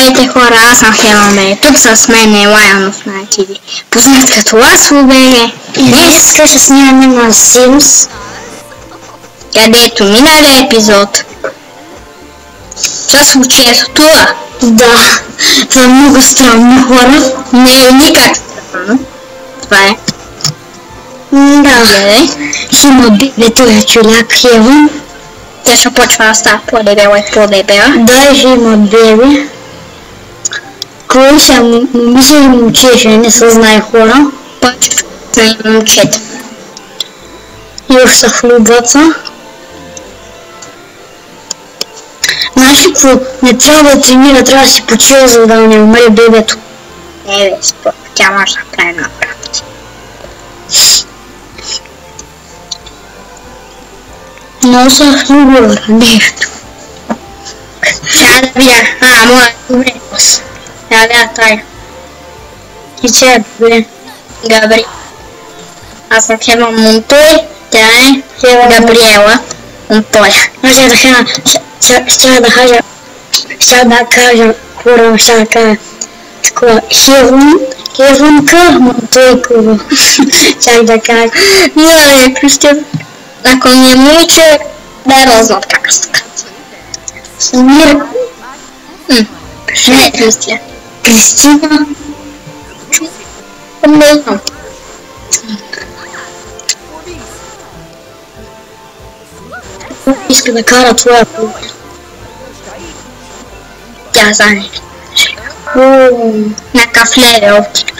Здравейте хора, аз съм Хеламе. Тук с мен е Лайонов на TV. Познат като Ласло.bg. И днес ще се снимаме на Sims, където миналия епизод се случи ето това. Да, това е много странно, хора. Не е никак странно. Това е. Да, ще има бебето е чуляк Хевън. Тя ще почва да става по-дебела и по-дебела. Да, ще има бебе. Кой ще момиче и момче, ще не се знае, хора. Почва на момчета. И още са хлубаца. Знаеш ли какво? Не трябва да тренира, трябва да си почива, за да не умре бебето. Не бе, според тя може да прави на практика. Много са хлубава нещо. Трябва да видя. Моя добре. Трябва да тая. И че е добре. Габри. Аз съм Хема Монтой, тя е Габриела Монтоя. Може да кажа, ще да кажа, хора, ще да кажа такова Хевънка Монтойкова. Чак да кажа. Не, Кристина. Ако не е момиче, да знам как се казва. Самир. Не е Кристина. Кристина. Не знам. Иска да кара твоя пулка. Тя знае. На кафле е оптика.